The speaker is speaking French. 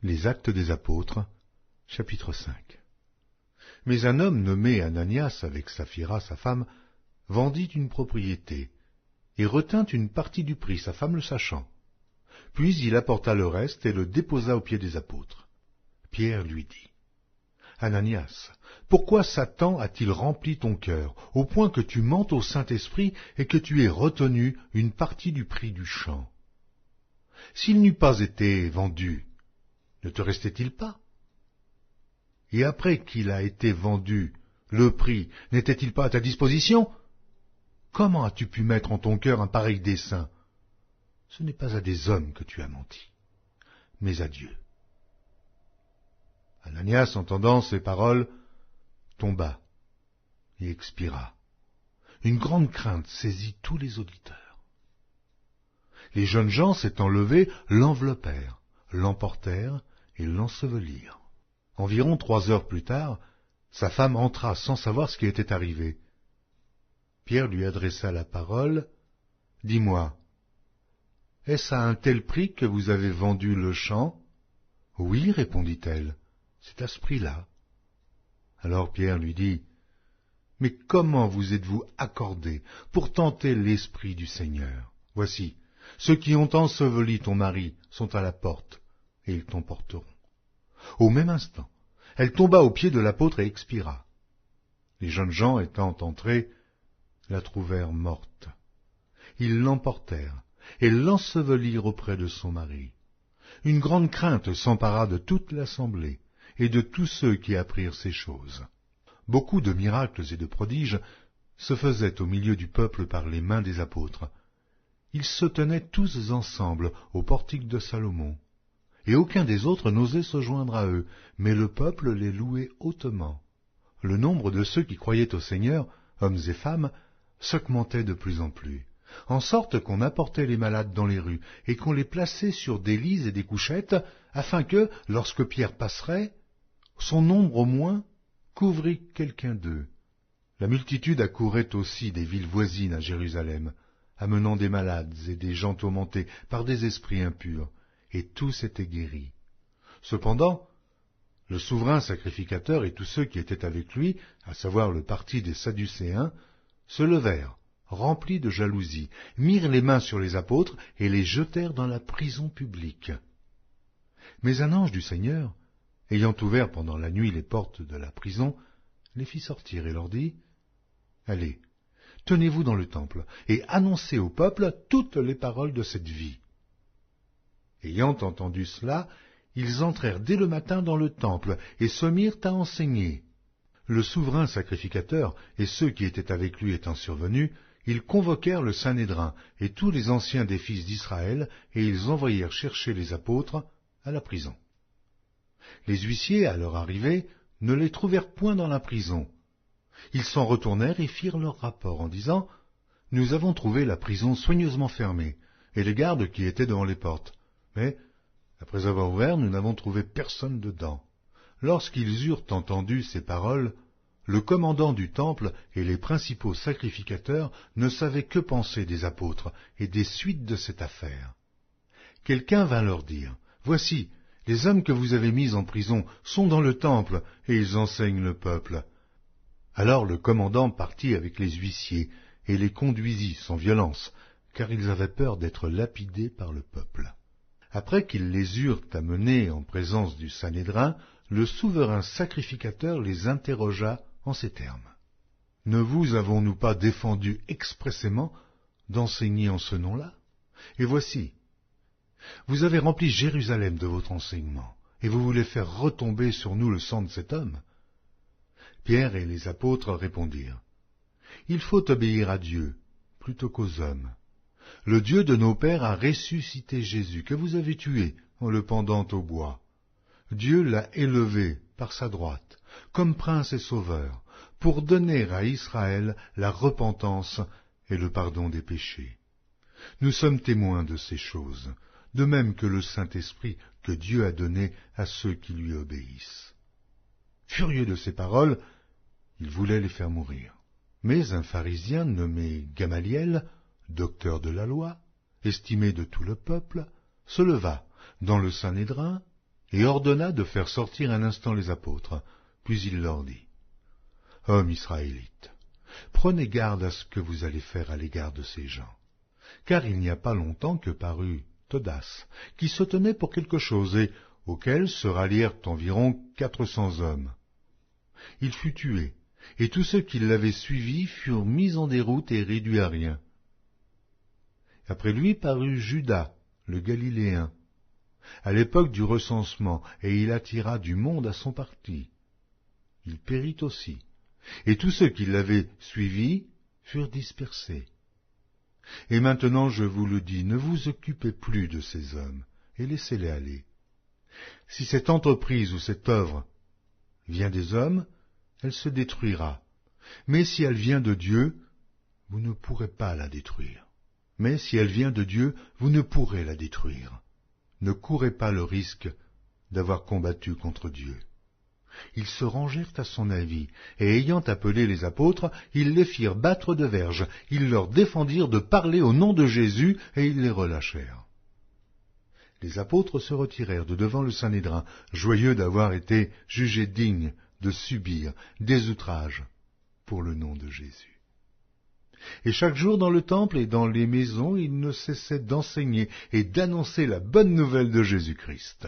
Les Actes des Apôtres, chapitre 5. Mais un homme nommé Ananias, avec Saphira sa femme, vendit une propriété, et retint une partie du prix, sa femme le sachant. Puis il apporta le reste et le déposa aux pieds des apôtres. Pierre lui dit, « Ananias, pourquoi Satan a-t-il rempli ton cœur, au point que tu mentes au Saint-Esprit et que tu aies retenu une partie du prix du champ? S'il n'eût pas été vendu, ne te restait-il pas? Et après qu'il a été vendu, le prix n'était-il pas à ta disposition? Comment as-tu pu mettre en ton cœur un pareil dessein? Ce n'est pas à des hommes que tu as menti, mais à Dieu. » Ananias, entendant ces paroles, tomba et expira. Une grande crainte saisit tous les auditeurs. Les jeunes gens s'étant levés, l'enveloppèrent, l'emportèrent et l'ensevelirent. Environ 3 heures plus tard, sa femme entra sans savoir ce qui était arrivé. Pierre lui adressa la parole. « Dis-moi, est-ce à un tel prix que vous avez vendu le champ? »« Oui, répondit-elle, c'est à ce prix-là. » Alors Pierre lui dit, « Mais comment vous êtes-vous accordé pour tenter l'Esprit du Seigneur? Voici, ceux qui ont enseveli ton mari sont à la porte, et ils t'emporteront. » Au même instant, elle tomba aux pieds de l'apôtre et expira. Les jeunes gens étant entrés, la trouvèrent morte. Ils l'emportèrent et l'ensevelirent auprès de son mari. Une grande crainte s'empara de toute l'assemblée et de tous ceux qui apprirent ces choses. Beaucoup de miracles et de prodiges se faisaient au milieu du peuple par les mains des apôtres. Ils se tenaient tous ensemble au portique de Salomon, et aucun des autres n'osait se joindre à eux, mais le peuple les louait hautement. Le nombre de ceux qui croyaient au Seigneur, hommes et femmes, s'augmentait de plus en plus, en sorte qu'on apportait les malades dans les rues, et qu'on les plaçait sur des lits et des couchettes, afin que, lorsque Pierre passerait, son ombre au moins couvrit quelqu'un d'eux. La multitude accourait aussi des villes voisines à Jérusalem, amenant des malades et des gens tourmentés par des esprits impurs, et tous étaient guéris. Cependant, le souverain sacrificateur et tous ceux qui étaient avec lui, à savoir le parti des Sadducéens, se levèrent, remplis de jalousie, mirent les mains sur les apôtres et les jetèrent dans la prison publique. Mais un ange du Seigneur, ayant ouvert pendant la nuit les portes de la prison, les fit sortir et leur dit, « Allez, tenez-vous dans le temple et annoncez au peuple toutes les paroles de cette vie. » Ayant entendu cela, ils entrèrent dès le matin dans le temple et se mirent à enseigner. Le souverain sacrificateur et ceux qui étaient avec lui étant survenus, ils convoquèrent le Sanhédrin et tous les anciens des fils d'Israël, et ils envoyèrent chercher les apôtres à la prison. Les huissiers, à leur arrivée, ne les trouvèrent point dans la prison. Ils s'en retournèrent et firent leur rapport en disant, « Nous avons trouvé la prison soigneusement fermée, et les gardes qui étaient devant les portes. Mais, après avoir ouvert, nous n'avons trouvé personne dedans. » Lorsqu'ils eurent entendu ces paroles, le commandant du temple et les principaux sacrificateurs ne savaient que penser des apôtres et des suites de cette affaire. Quelqu'un vint leur dire, « Voici, les hommes que vous avez mis en prison sont dans le temple, et ils enseignent le peuple. » Alors le commandant partit avec les huissiers et les conduisit sans violence, car ils avaient peur d'être lapidés par le peuple. Après qu'ils les eurent amenés en présence du Sanhédrin, le souverain sacrificateur les interrogea en ces termes. « Ne vous avons-nous pas défendu expressément d'enseigner en ce nom-là? Et voici, vous avez rempli Jérusalem de votre enseignement, et vous voulez faire retomber sur nous le sang de cet homme. » Pierre et les apôtres répondirent, « Il faut obéir à Dieu plutôt qu'aux hommes. Le Dieu de nos pères a ressuscité Jésus, que vous avez tué en le pendant au bois. Dieu l'a élevé par sa droite, comme prince et sauveur, pour donner à Israël la repentance et le pardon des péchés. Nous sommes témoins de ces choses, de même que le Saint-Esprit que Dieu a donné à ceux qui lui obéissent. » Furieux de ces paroles, il voulait les faire mourir. Mais un pharisien nommé Gamaliel, docteur de la loi, estimé de tout le peuple, se leva dans le Sanhédrin et ordonna de faire sortir un instant les apôtres. Puis il leur dit, « Hommes israélites, prenez garde à ce que vous allez faire à l'égard de ces gens, car il n'y a pas longtemps que parut Theudas, qui se tenait pour quelque chose, et auquel se rallièrent environ 400 hommes. Il fut tué, et tous ceux qui l'avaient suivi furent mis en déroute et réduits à rien. Après lui parut Judas, le Galiléen, à l'époque du recensement, et il attira du monde à son parti. Il périt aussi, et tous ceux qui l'avaient suivi furent dispersés. Et maintenant je vous le dis, ne vous occupez plus de ces hommes, et laissez-les aller. Si cette entreprise ou cette œuvre vient des hommes, elle se détruira. Mais si elle vient de Dieu, vous ne pourrez pas la détruire. Mais si elle vient de Dieu, vous ne pourrez la détruire. Ne courez pas le risque d'avoir combattu contre Dieu. » Ils se rangèrent à son avis, et ayant appelé les apôtres, ils les firent battre de verges, ils leur défendirent de parler au nom de Jésus, et ils les relâchèrent. Les apôtres se retirèrent de devant le Sanhédrin, joyeux d'avoir été jugés dignes de subir des outrages pour le nom de Jésus. Et chaque jour dans le temple et dans les maisons, ils ne cessaient d'enseigner et d'annoncer la bonne nouvelle de Jésus-Christ.